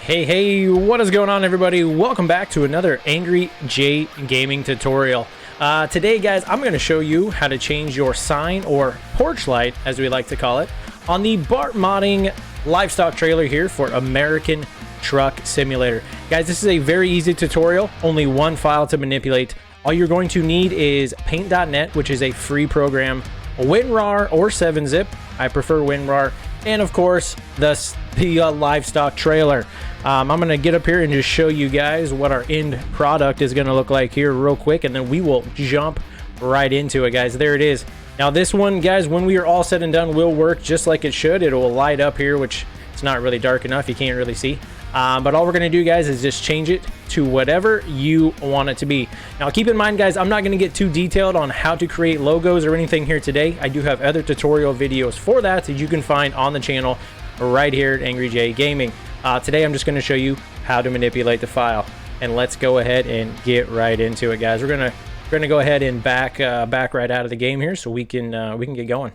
Hey, what is going on, everybody? Welcome back to another Angry J Gaming tutorial. Today, guys, I'm going to show you how to change your sign or porch light, as we like to call it, on the B4rt Modding livestock trailer here for American Truck Simulator. Guys, this is a very easy tutorial, only one file to manipulate. All you're going to need is paint.net, which is a free program, WinRAR or 7-zip. I prefer WinRAR. And of course, the livestock trailer. I'm going to get up here and just show you guys what our end product is going to look like here real quick, and then we will jump right into it, guys. There it is. Now this one, guys, when we are all said and done, will work just like it should. It will light up here, which it's not really dark enough. You can't really see. But all we're going to do, guys, is just change it to whatever you want it to be. Now, keep in mind, guys, I'm not going to get too detailed on how to create logos or anything here today. I do have other tutorial videos for that you can find on the channel right here at Angry J Gaming. Today, I'm just going to show you how to manipulate the file. And let's go ahead and get right into it, guys. We're gonna go ahead and back right out of the game here so we can get going.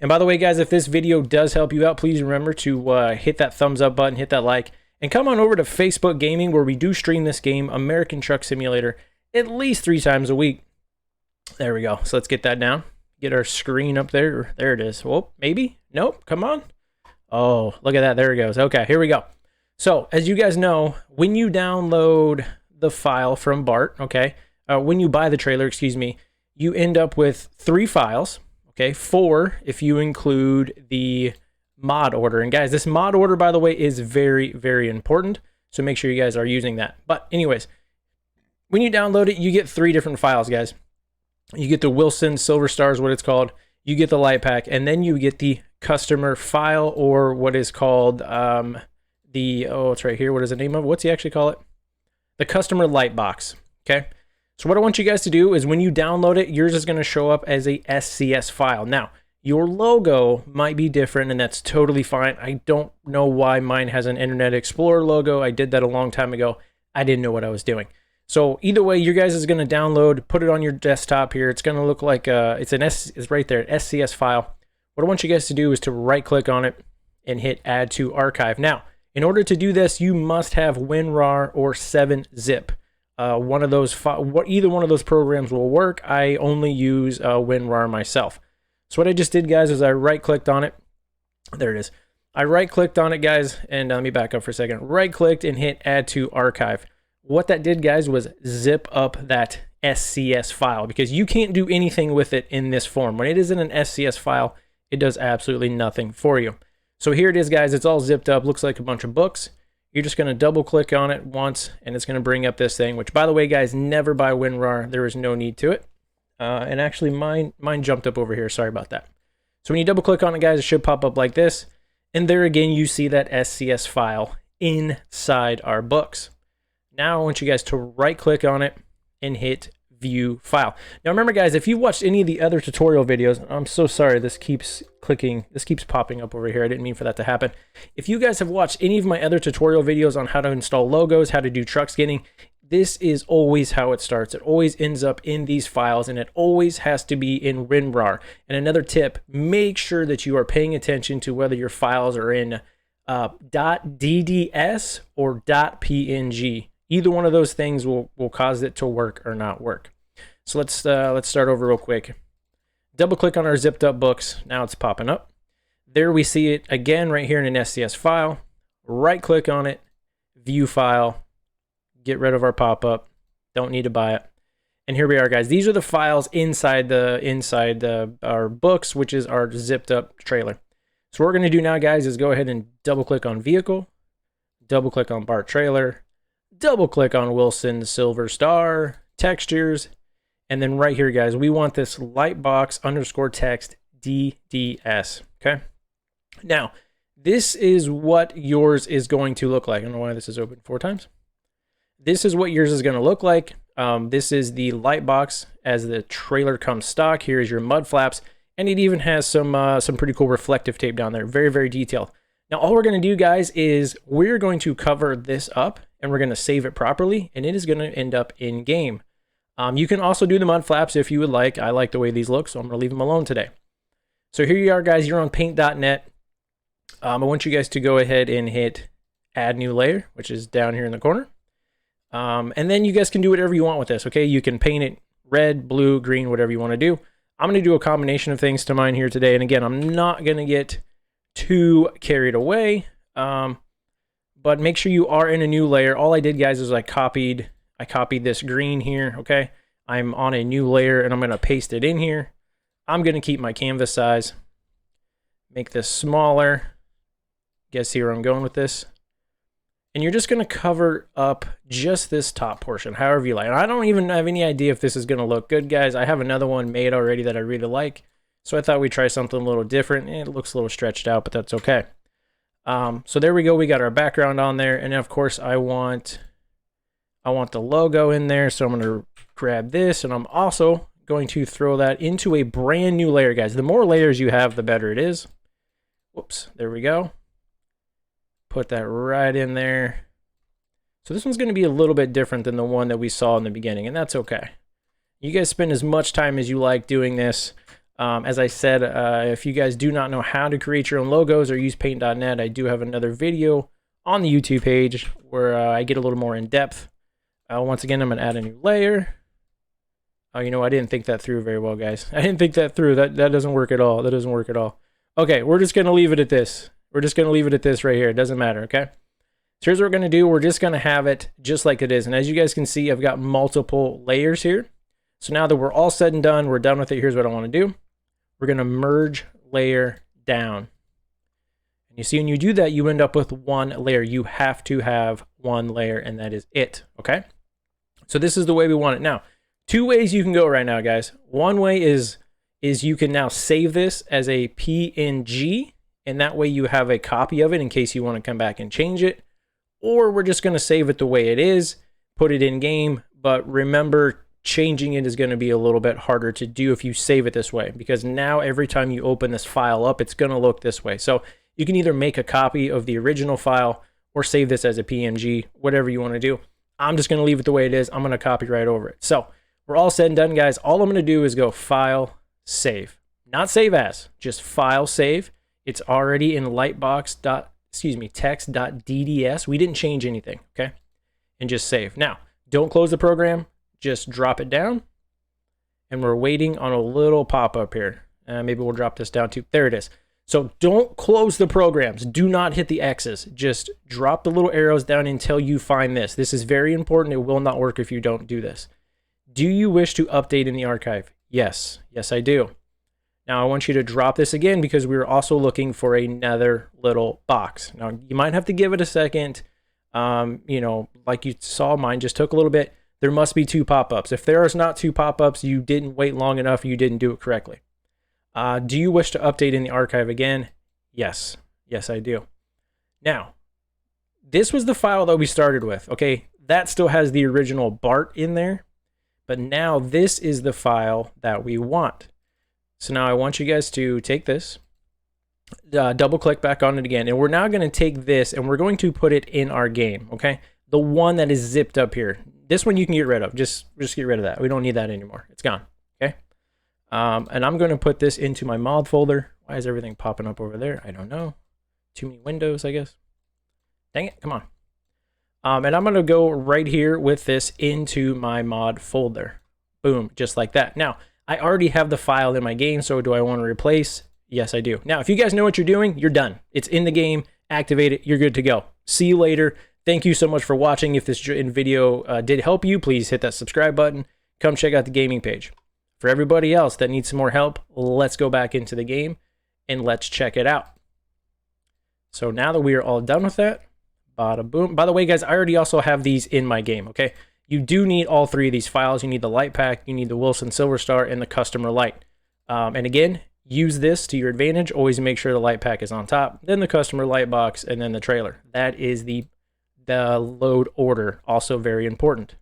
And by the way, guys, if this video does help you out, please remember to hit that thumbs up button, hit that like, and come on over to Facebook Gaming, where we do stream this game, American Truck Simulator, at least 3 times a week. There we go. So let's get that down. Get our screen up there. There it is. Whoop, maybe? Nope. Come on. Oh, look at that. There it goes. Okay, here we go. So, as you guys know, when you download the file from B4rt, okay, when you buy the trailer, excuse me, you end up with 3 files. Okay, 4 if you include the mod order. And guys, this mod order, by the way, is very, very important. So make sure you guys are using that. But anyways, when you download it, you get 3 different files, guys. You get the Wilson Silver Star is what it's called. You get the light pack, and then you get the customer file, or what is called oh, it's right here. What is the name of it? What's he actually call it? The customer light box. Okay. So what I want you guys to do is when you download it, yours is going to show up as a SCS file. Now, your logo might be different, and that's totally fine. I don't know why mine has an Internet Explorer logo. I did that a long time ago. I didn't know what I was doing. So either way, you guys is going to download, put it on your desktop here. It's going to look like it's right there, SCS file. What I want you guys to do is to right-click on it and hit Add to Archive. Now, in order to do this, you must have WinRAR or 7-zip. One of those, either one of those programs will work. I only use WinRAR myself. So what I just did, guys, is I right-clicked on it. There it is. I right-clicked on it, guys, and let me back up for a second. Right-clicked and hit Add to Archive. What that did, guys, was zip up that SCS file, because you can't do anything with it in this form. When it is in an SCS file, it does absolutely nothing for you. So here it is, guys. It's all zipped up. Looks like a bunch of books. You're just going to double click on it once, and it's going to bring up this thing, which, by the way, guys, never buy WinRAR. There is no need to it. And actually, mine jumped up over here. Sorry about that. So when you double click on it, guys, it should pop up like this. And there again, you see that SCS file inside our books. Now I want you guys to right click on it and hit View File. Now remember, guys, if you watched any of the other tutorial videos, I'm so sorry, this keeps popping up over here. I didn't mean for that to happen. If you guys have watched any of my other tutorial videos on how to install logos, how to do truck scanning, this is always how it starts. It always ends up in these files, and it always has to be in WinRAR. And another tip, make sure that you are paying attention to whether your files are in .dds or .png. Either one of those things will cause it to work or not work. So let's start over real quick. Double click on our zipped up books. Now it's popping up. There we see it again right here in an SCS file. Right click on it, View File, get rid of our pop-up. Don't need to buy it. And here we are, guys. These are the files inside our books, which is our zipped up trailer. So what we're going to do now, guys, is go ahead and double click on Vehicle, double click on B4rt Trailer, double click on Wilson Silver Star, Textures, and then right here, guys, we want this lightbox underscore text DDS, okay? Now, this is what yours is going to look like. I don't know why this is open 4 times. This is what yours is going to look like. This is the lightbox as the trailer comes stock. Here's your mud flaps, and it even has some pretty cool reflective tape down there. Very, very detailed. Now, all we're going to do, guys, is we're going to cover this up, and we're going to save it properly, and it is going to end up in game. You can also do the mud flaps if you would like. I like the way these look, so I'm going to leave them alone today. So here you are, guys. You're on paint.net. I want you guys to go ahead and hit add new layer, which is down here in the corner. And then you guys can do whatever you want with this, okay? You can paint it red, blue, green, whatever you want to do. I'm going to do a combination of things to mine here today. And again, I'm not going to get too carried away, but make sure you are in a new layer. All I did, guys, is I copied this green here, okay? I'm on a new layer, and I'm going to paste it in here. I'm going to keep my canvas size, make this smaller. Guys, see where I'm going with this? And you're just going to cover up just this top portion, however you like. And I don't even have any idea if this is going to look good, guys. I have another one made already that I really like. So I thought we'd try something a little different. It looks a little stretched out, but that's okay. So there we go. We got our background on there. And of course, I want the logo in there. So I'm going to grab this, and I'm also going to throw that into a brand new layer, guys. The more layers you have, the better it is. Whoops, there we go. Put that right in there. So this one's going to be a little bit different than the one that we saw in the beginning, and that's okay. You guys spend as much time as you like doing this. As I said, if you guys do not know how to create your own logos or use paint.net, I do have another video on the YouTube page where I get a little more in depth. Once again, I'm going to add a new layer. Oh, you know, I didn't think that through very well, guys. I didn't think that through. That doesn't work at all. That doesn't work at all. Okay, we're just going to leave it at this. We're just going to leave it at this right here. It doesn't matter, okay? So here's what we're going to do. We're just going to have it just like it is. And as you guys can see, I've got multiple layers here. So now that we're all said and done, we're done with it. Here's what I want to do. We're going to merge layer down. And you see, when you do that, you end up with one layer. You have to have one layer, and that is it, okay? So this is the way we want it. Now, two ways you can go right now, guys. One way is you can now save this as a PNG, and that way you have a copy of it in case you want to come back and change it. Or we're just going to save it the way it is, put it in game, but remember, changing it is going to be a little bit harder to do if you save it this way, because now every time you open this file up, it's going to look this way. So you can either make a copy of the original file or save this as a PNG, whatever you want to do. I'm just going to leave it the way it is. I'm going to copy right over it. So we're all said and done, guys. All I'm going to do is go File, Save. Not Save As, just File, Save. It's already in text.dds. We didn't change anything, okay? And just save. Now, don't close the program. Just drop it down. And we're waiting on a little pop-up here. Maybe we'll drop this down too. There it is. So don't close the programs. Do not hit the X's. Just drop the little arrows down until you find this. This is very important. It will not work if you don't do this. Do you wish to update in the archive? Yes. Yes, I do. Now, I want you to drop this again because we're also looking for another little box. Now, you might have to give it a second. You know, like you saw, mine just took a little bit. There must be two pop-ups. If there is not two pop-ups, you didn't wait long enough. You didn't do it correctly. Do you wish to update in the archive again? Yes. Yes, I do. Now, this was the file that we started with, okay? That still has the original B4rt in there, but now this is the file that we want. So now I want you guys to take this, double click back on it again, and we're now going to take this and we're going to put it in our game, okay? The one that is zipped up here. This one you can get rid of. Just get rid of that. We don't need that anymore. It's gone, okay? And I'm going to put this into my mod folder. Why is everything popping up over there? I don't know. Too many windows, I guess. Dang it, come on. And I'm going to go right here with this into my mod folder. Boom, just like that. Now, I already have the file in my game, so do I want to replace? Yes, I do. Now, if you guys know what you're doing, you're done. It's in the game. Activate it. You're good to go. See you later. Thank you so much for watching. If this video did help you, please hit that subscribe button. Come check out the gaming page. For everybody else that needs some more help, let's go back into the game and let's check it out. So now that we are all done with that, bada boom. By the way, guys, I already also have these in my game, okay? You do need all three of these files. You need the light pack, you need the Wilson Silver Star, and the customer light. And again, use this to your advantage. Always make sure the light pack is on top, then the customer light box, and then the trailer. That is the load order, also very important.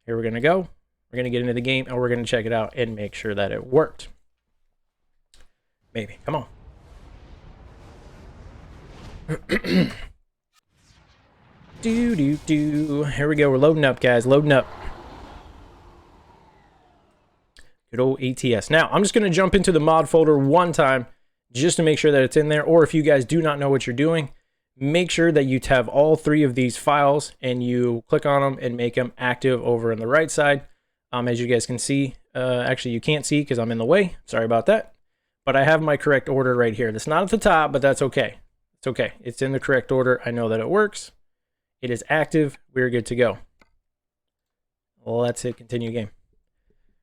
Here we're gonna go. We're gonna get into the game and we're gonna check it out and make sure that it worked. Maybe, come on. Here we go. We're loading up, guys. Loading up. Good old ATS. Now, I'm just going to jump into the mod folder one time just to make sure that it's in there. Or if you guys do not know what you're doing, make sure that you have all 3 of these files and you click on them and make them active over on the right side. As you guys can see, actually you can't see because I'm in the way. Sorry about that. But I have my correct order right here. It's not at the top, but that's okay. It's okay. It's in the correct order. I know that it works. It is active. We're good to go. Let's hit continue game.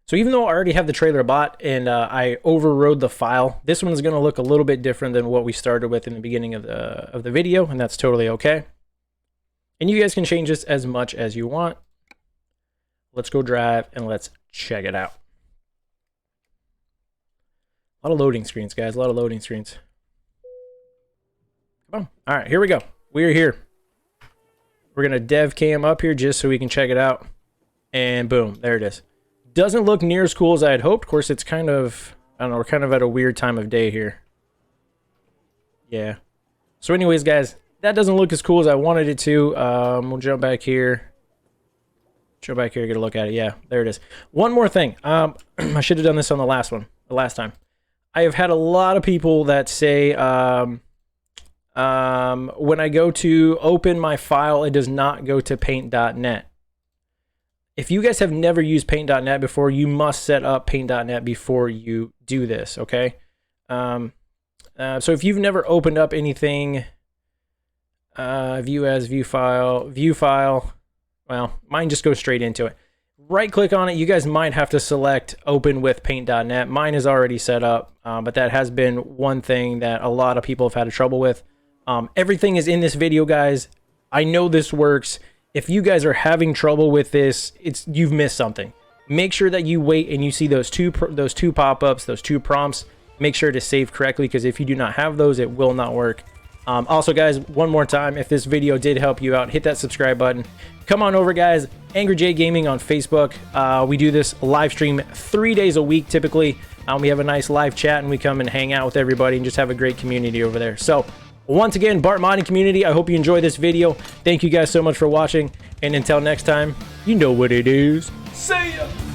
So even though I already have the trailer bought and I overrode the file, this one is going to look a little bit different than what we started with in the beginning of the video, and that's totally okay. And you guys can change this as much as you want. Let's go drive and let's check it out. A lot of loading screens, guys. A lot of loading screens. Come on. All right, here we go. We're here. We're going to dev cam up here just so we can check it out. And boom, there it is. Doesn't look near as cool as I had hoped. Of course, it's kind of, I don't know, we're kind of at a weird time of day here. Yeah. So anyways, guys, that doesn't look as cool as I wanted it to. We'll jump back here. Jump back here, get a look at it. Yeah, there it is. One more thing. I should have done this on the last time. I have had a lot of people that say when I go to open my file, it does not go to paint.net. If you guys have never used paint.net before, you must set up paint.net before you do this, okay? So if you've never opened up anything, view as, view file, well, mine just goes straight into it. Right click on it. You guys might have to select open with paint.net. Mine is already set up, but that has been one thing that a lot of people have had trouble with. Everything is in this video, guys. I know this works. If you guys are having trouble with this, you've missed something. Make sure that you wait and you see those two pop-ups, those 2 prompts. Make sure to save correctly, because if you do not have those, it will not work. Also, guys, one more time, if this video did help you out, hit that subscribe button. Come on over, guys. Angry J Gaming on Facebook. We do this live stream 3 days a week, typically. We have a nice live chat, and we come and hang out with everybody and just have a great community over there. So, once again, B4rt Modding Community, I hope you enjoyed this video. Thank you guys so much for watching, and until next time, you know what it is. See ya!